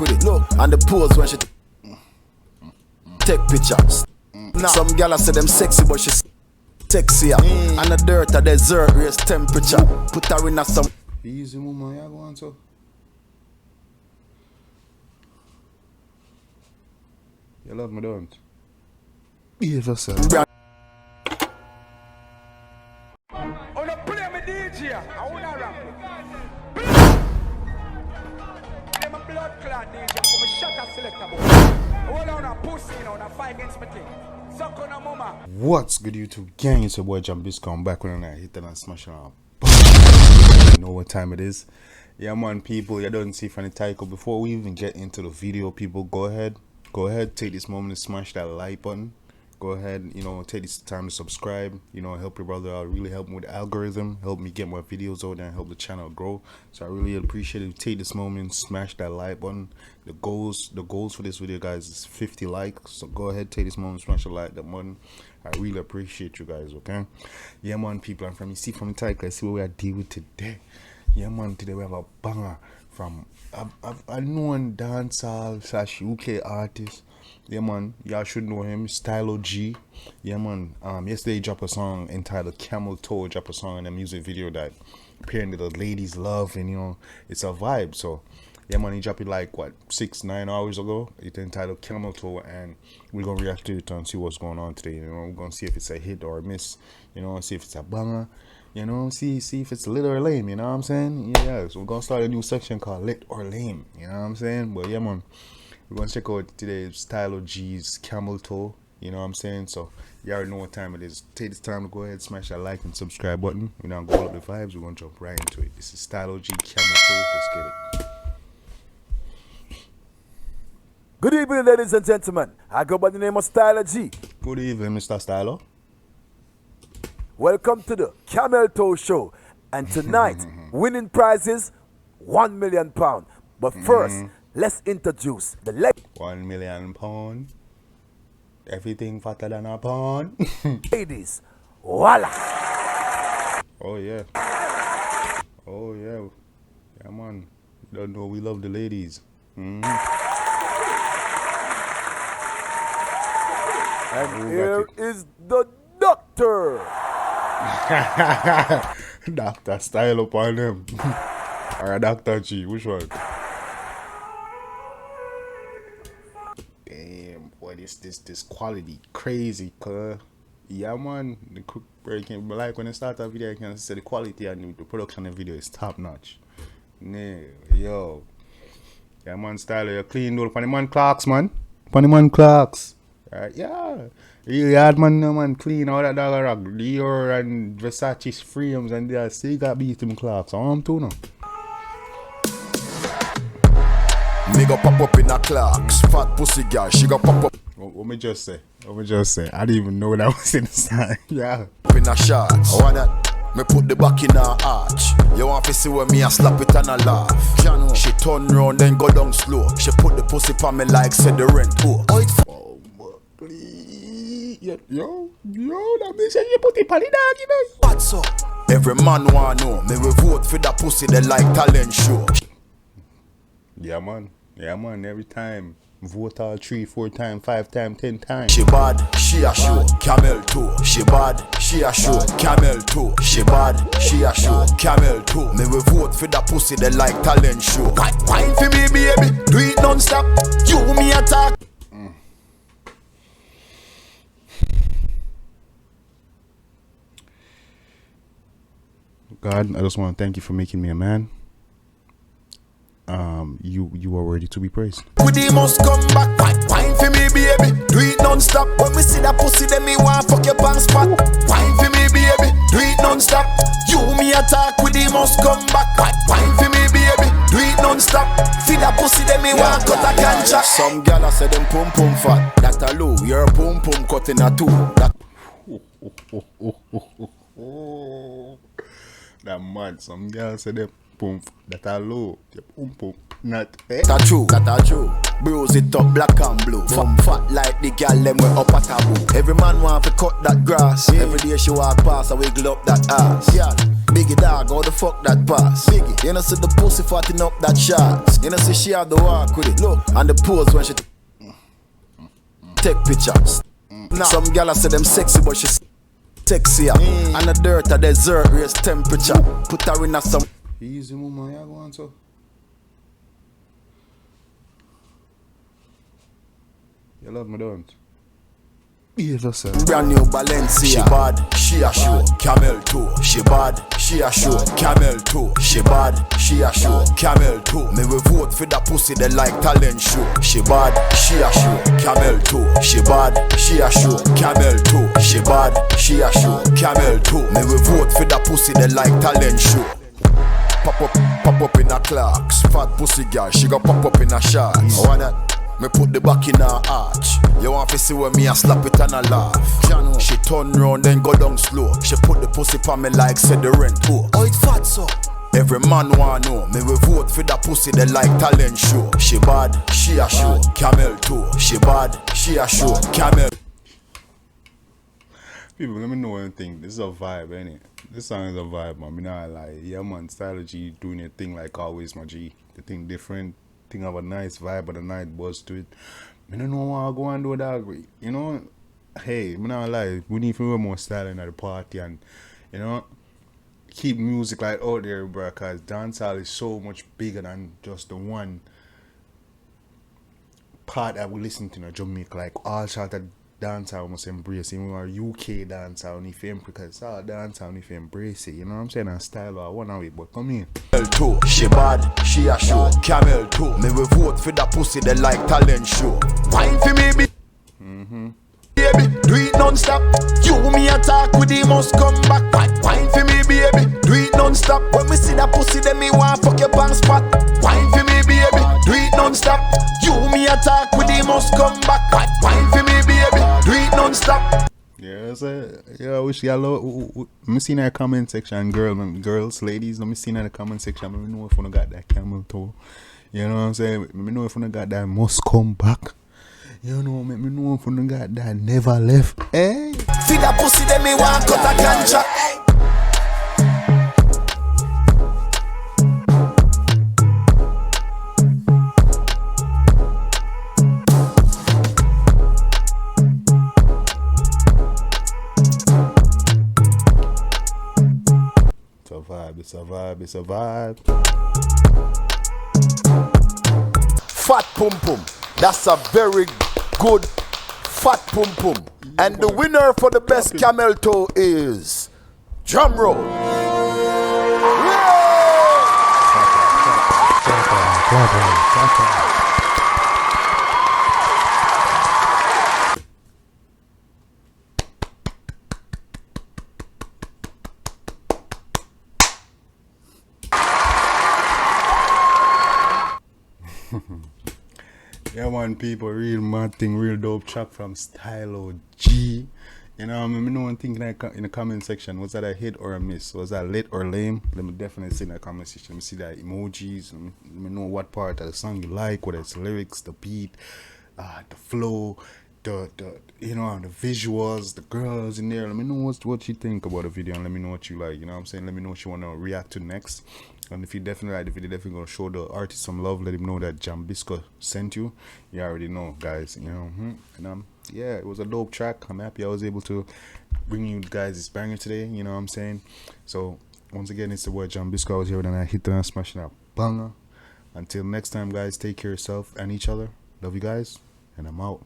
with it. Look, and the pose when she take pictures. Some gala say them sexy, but she sexier. And the dirt a desert raise temperature. Put her in a some. Easy, woman, you go on so. You love me, don't? Behave yourself. On a play me DJ, I wanna rap. I'm a blood clot DJ, I'm a shot a selector boy. Hold on a pussy, you know, on a fight against me thing. Suck on a mama. What's good, YouTube gang? It's your boy Jambisco. I'm back when I hit that and smash it up. You know what time it is? Yeah, man, people, you don't see from the title. Before we even get into the video, people, go ahead, take this moment to smash that like button. Go ahead, take this time to subscribe, help your brother out, really help me with the algorithm, help me get more videos out there and help the channel grow. So I really appreciate it. Take this moment, smash that like button. The goals for this video, guys, is 50 likes. So go ahead, take this moment, smash the like button. I really appreciate you guys, okay? Yeah, man, people, and from you see from the title, I see what we are dealing with today. Yeah, man, today we have a banger from a known dancehall / UK artist. Yeah, man, y'all should know him, Stylo G. Yeah, man, yesterday he dropped a song entitled Camel Toe, dropped a song in a music video that apparently the ladies love, and it's a vibe. So yeah, man, he dropped it like what 6-9 hours ago. It's entitled Camel Toe, and we're gonna react to it and see what's going on today. We're gonna see if it's a hit or a miss, see if it's a banger, see if it's lit or lame, you know what I'm saying? Yeah, so we're gonna start a new section called lit or lame, you know what I'm saying? But yeah, man, we're gonna check out today's Stylo G's Camel Toe, you know what I'm saying? So you already know what time it is. Take this time to go ahead, smash that like and subscribe button. We're not going up the vibes, we're gonna jump right into it. This is Stylo G Camel Toe. Let's get it. Good evening, ladies and gentlemen. I go by the name of Stylo G. Good evening, Mr. Stylo. Welcome to the Camel Toe Show. And tonight, winning prizes £1 million. But first, let's introduce the £1 million. Everything fatter than a pound. ladies. Voila. Oh yeah. Oh yeah. Yeah, man. You don't know we love the ladies. And here is the doctor. Dr. Style upon them. Or Dr. G, which one? Damn, boy, this quality crazy, cuz. Yeah, man, the quick breaking, but like when I start a video, I can say the quality and the production of the video is top notch. Nah, yo. Yeah, man, Style, you're clean though. Funny man clocks, man. Funny man clocks. Yeah, really hard man, clean all that dog rock, Dior and Versace frames, and they still got beat them clocks. I'm too now. Nigga pop up in a clocks, fat pussy girl, she got pop up. What me just say? I didn't even know that was in the song. Yeah. In a shots. I wanna me put the back in her arch. You want to see where me a slap it and a laugh. She turn round then go down slow. She put the pussy on me like said the rent too. Oh, please. Yo, that bitch said you put it on the dog, What's up? Every man wanna know. Me we vote for that pussy they like talent show. Yeah, man, every time. Vote all 3, 4 times, 5 times, 10 times. She bad, she a show, Camel Toe. She bad, she a show, Camel Toe. She bad, she a show, Camel Toe. Me we vote for that pussy they like talent show. Wine for me, baby, do it non-stop. You me attack. God, I just want to thank you for making me a man. You are ready to be praised. We must come back. Wine for me, baby, do it non-stop. When we see that pussy, then me want fuck your pants spot. Wine for me, baby, do it non-stop. You me attack, we must come back. Wine for me, baby, do it non-stop. Feel that pussy, then me want cut a ganja. Some gyal say them pum pum fat. That a low, your pum pum cut in a two. That mad. Some girls say them pump. That a low. Your pum pum. Not that true. bruise it up black and blue. Fat like the gal them we up at taboo. Every man want to cut that grass. Every day she walk past I wiggle up that ass. Yeah, Biggie dog, how the fuck that pass? Biggie, you know see the pussy fatting up that shots. You know see she have the walk with it. Look, and the pose when she take pictures. Some gal say them sexy but she sexier. And the dirt a desert raise temperature. Put her in a some. Easy woman, you go on so. You love me, don't? Yeah, just brand new Balenciaga. She bad, she a show. Camel Toe. She bad, she a show. Camel Toe. She bad, she a show. Camel Toe. Me we vote for that pussy they like talent show. She bad, she a show. Camel Toe. She bad, she a show. Camel Toe. She bad, she a show. Camel Toe. Me we vote for that pussy they like talent show. Pop up in a Clarks. Fat pussy girl, she go pop up in a shorts. Why not? Me put the back in her arch. You want to see when me a slap it and a laugh. She turn round then go down slow. She put the pussy pa me like said the rent. Oh it fat so. Every man want know. Me we vote for that pussy they like talent show. She bad, she a show. Camel Toe. She bad, she a show. Camel. People, let me know one thing. This is a vibe, ain't it? This song is a vibe, man. Me not lie. Yeah, man. Stylo G doing your thing like always, my G. The thing different. Thing have a nice vibe and a nice buzz to it. I don't know what I go and do that. You know, hey, me not lie. We need to be more styling at the party and, you know, keep music like out there, bro. Because dancehall is so much bigger than just the one part that we listen to in Jamaica. Like all sort of dancehall must embrace it. Even our UK dancehall, if you because it's all dancehall, if you embrace it, you know what I'm saying? And style I want it, but come here. Camel Toe, she bad, she a show. Camel Toe, me we vote for that pussy they like talent show. Wine for me, baby, do it non-stop. You me attack with the must come back. Wine for me, baby, do it non-stop. When me see that pussy, then me want fuck your pants spot. Wine for me, baby, do it non-stop. You me attack with the must come back. Wine for me, baby, do it non-stop. Yeah, I wish y'all let me see in the comment section, girls, ladies, let me see in the comment section. Let me know if you got that camel toe. You know what I'm saying? Let me know if you got that must come back. You know, let me know if you got that never left. Hey, feed that pussy, then me want cut a ganja. It's a vibe. Fat pum pum. That's a very good fat pum pum. And the winner for the best camel toe is drum roll. Yeah, man, people, real mad thing, real dope track from Stylo G. You know, I mean, know one thing in the comment section. Was that a hit or a miss? Was that lit or lame? Let me definitely see in the comment section. Let me see the emojis. Let me know what part of the song you like, whether it's lyrics, the beat, the flow, the you know, the visuals, the girls in there. Let me know what you think about the video and let me know what you like. You know what I'm saying? Let me know what you want to react to next. And if you definitely like the video, definitely gonna show the artist some love. Let him know that Jambisco sent you. You already know, guys. You know, and yeah, it was a dope track. I'm happy I was able to bring you guys this banger today. You know what I'm saying? So once again, it's the boy Jambisco. I was here and I hit and smashing up banger. Until next time, guys, take care of yourself and each other. Love you guys, and I'm out.